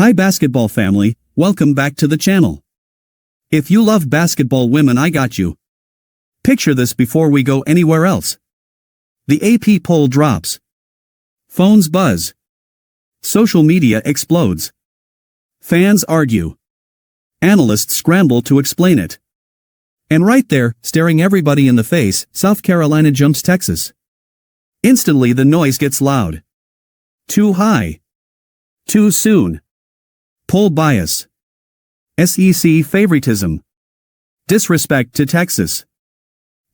Hi basketball family, welcome back to the channel. If you love basketball women, I got you. Picture this before we go anywhere else. The AP poll drops. Phones buzz. Social media explodes. Fans argue. Analysts scramble to explain it. And right there, staring everybody in the face, South Carolina jumps Texas. Instantly the noise gets loud. Too high. Too soon. Poll bias. SEC favoritism. Disrespect to Texas.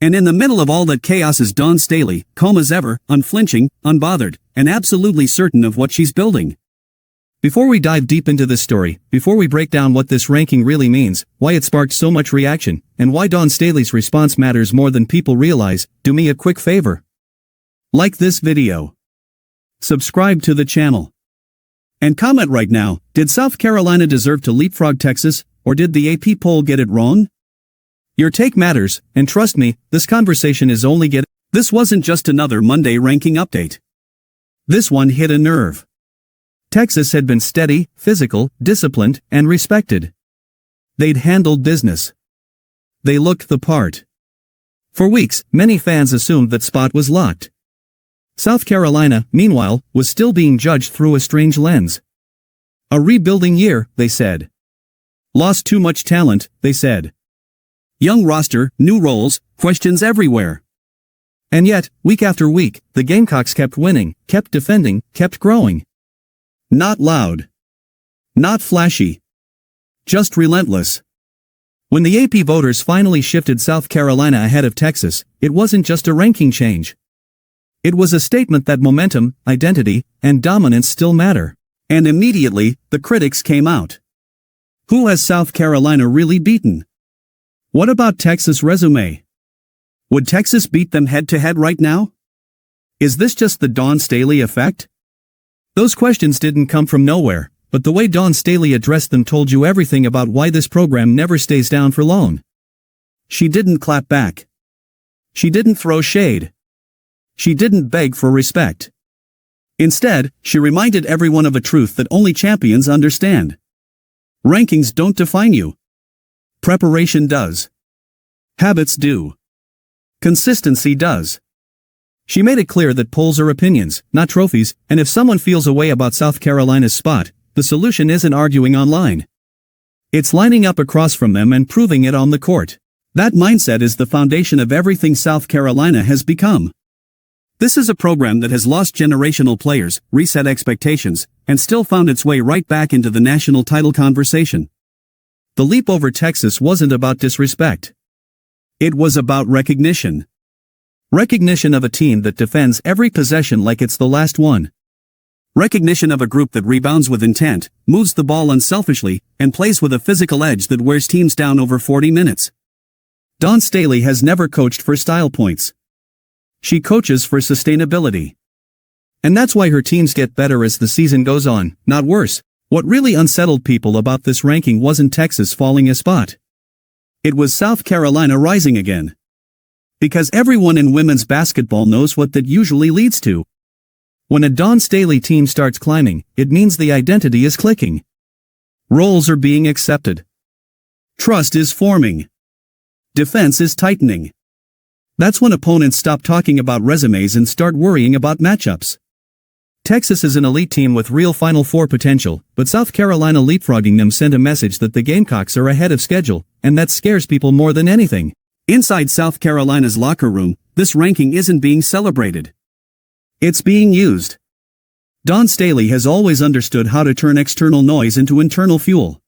And in the middle of all that chaos is Dawn Staley, calm as ever, unflinching, unbothered, and absolutely certain of what she's building. Before we dive deep into this story, before we break down what this ranking really means, why it sparked so much reaction, and why Dawn Staley's response matters more than people realize, do me a quick favor. Like this video. Subscribe to the channel. And comment right now, did South Carolina deserve to leapfrog Texas, or did the AP poll get it wrong? Your take matters, and trust me, this conversation is only getting... This wasn't just another Monday ranking update. This one hit a nerve. Texas had been steady, physical, disciplined, and respected. They'd handled business. They looked the part. For weeks, many fans assumed that spot was locked. South Carolina, meanwhile, was still being judged through a strange lens. A rebuilding year, they said. Lost too much talent, they said. Young roster, new roles, questions everywhere. And yet, week after week, the Gamecocks kept winning, kept defending, kept growing. Not loud. Not flashy. Just relentless. When the AP voters finally shifted South Carolina ahead of Texas, it wasn't just a ranking change. It was a statement that momentum, identity, and dominance still matter. And immediately, the critics came out. Who has South Carolina really beaten? What about Texas' resume? Would Texas beat them head-to-head right now? Is this just the Dawn Staley effect? Those questions didn't come from nowhere, but the way Dawn Staley addressed them told you everything about why this program never stays down for long. She didn't clap back. She didn't throw shade. She didn't beg for respect. Instead, she reminded everyone of a truth that only champions understand. Rankings don't define you. Preparation does. Habits do. Consistency does. She made it clear that polls are opinions, not trophies, and if someone feels a way about South Carolina's spot, the solution isn't arguing online. It's lining up across from them and proving it on the court. That mindset is the foundation of everything South Carolina has become. This is a program that has lost generational players, reset expectations, and still found its way right back into the national title conversation. The leap over Texas wasn't about disrespect. It was about recognition. Recognition of a team that defends every possession like it's the last one. Recognition of a group that rebounds with intent, moves the ball unselfishly, and plays with a physical edge that wears teams down over 40 minutes. Dawn Staley has never coached for style points. She coaches for sustainability. And that's why her teams get better as the season goes on, not worse. What really unsettled people about this ranking wasn't Texas falling a spot. It was South Carolina rising again. Because everyone in women's basketball knows what that usually leads to. When a Dawn Staley team starts climbing, it means the identity is clicking. Roles are being accepted. Trust is forming. Defense is tightening. That's when opponents stop talking about resumes and start worrying about matchups. Texas is an elite team with real Final Four potential, but South Carolina leapfrogging them sent a message that the Gamecocks are ahead of schedule, and that scares people more than anything. Inside South Carolina's locker room, this ranking isn't being celebrated. It's being used. Dawn Staley has always understood how to turn external noise into internal fuel.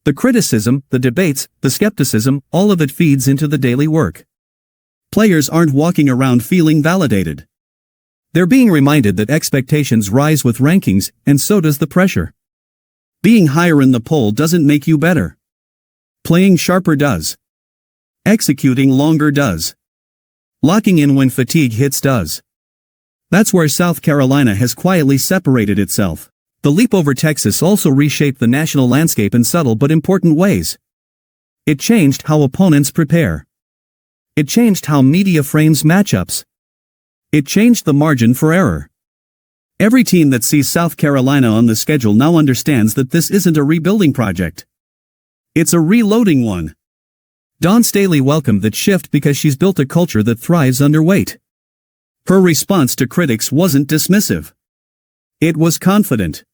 The criticism, the debates, the skepticism, all of it feeds into the daily work. Players aren't walking around feeling validated. They're being reminded that expectations rise with rankings, and so does the pressure. Being higher in the poll doesn't make you better. Playing sharper does. Executing longer does. Locking in when fatigue hits does. That's where South Carolina has quietly separated itself. The leap over Texas also reshaped the national landscape in subtle but important ways. It changed how opponents prepare. It changed how media frames matchups. It changed the margin for error. Every team that sees South Carolina on the schedule now understands that this isn't a rebuilding project. It's a reloading one. Dawn Staley welcomed that shift because she's built a culture that thrives under weight. Her response to critics wasn't dismissive. It was confident.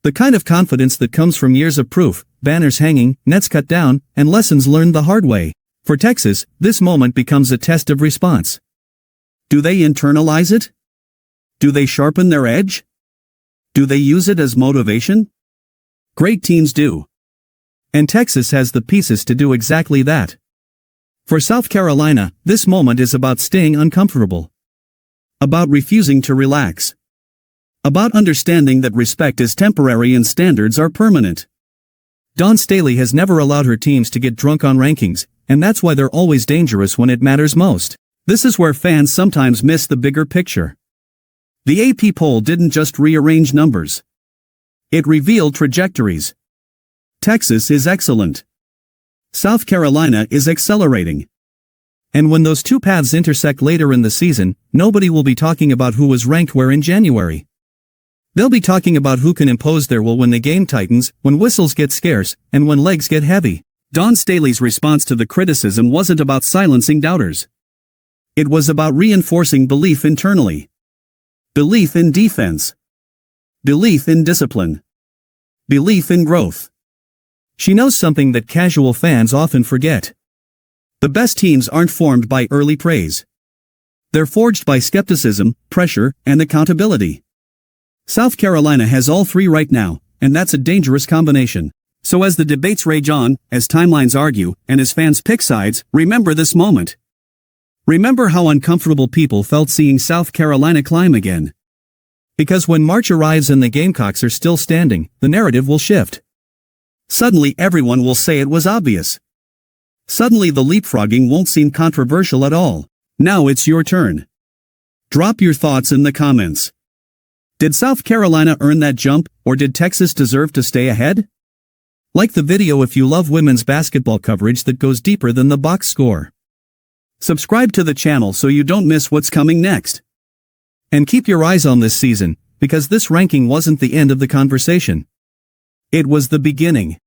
The kind of confidence that comes from years of proof, banners hanging, nets cut down, and lessons learned the hard way. For Texas, this moment becomes a test of response. Do they internalize it? Do they sharpen their edge? Do they use it as motivation? Great teams do. And Texas has the pieces to do exactly that. For South Carolina, this moment is about staying uncomfortable. About refusing to relax. About understanding that respect is temporary and standards are permanent. Dawn Staley has never allowed her teams to get drunk on rankings, and that's why they're always dangerous when it matters most. This is where fans sometimes miss the bigger picture. The AP poll didn't just rearrange numbers. It revealed trajectories. Texas is excellent. South Carolina is accelerating. And when those two paths intersect later in the season, nobody will be talking about who was ranked where in January. They'll be talking about who can impose their will when the game tightens, when whistles get scarce, and when legs get heavy. Dawn Staley's response to the criticism wasn't about silencing doubters. It was about reinforcing belief internally. Belief in defense. Belief in discipline. Belief in growth. She knows something that casual fans often forget. The best teams aren't formed by early praise. They're forged by skepticism, pressure, and accountability. South Carolina has all three right now, and that's a dangerous combination. So as the debates rage on, as timelines argue, and as fans pick sides, remember this moment. Remember how uncomfortable people felt seeing South Carolina climb again. Because when March arrives and the Gamecocks are still standing, the narrative will shift. Suddenly everyone will say it was obvious. Suddenly the leapfrogging won't seem controversial at all. Now it's your turn. Drop your thoughts in the comments. Did South Carolina earn that jump, or did Texas deserve to stay ahead? Like the video if you love women's basketball coverage that goes deeper than the box score. Subscribe to the channel so you don't miss what's coming next. And keep your eyes on this season, because this ranking wasn't the end of the conversation. It was the beginning.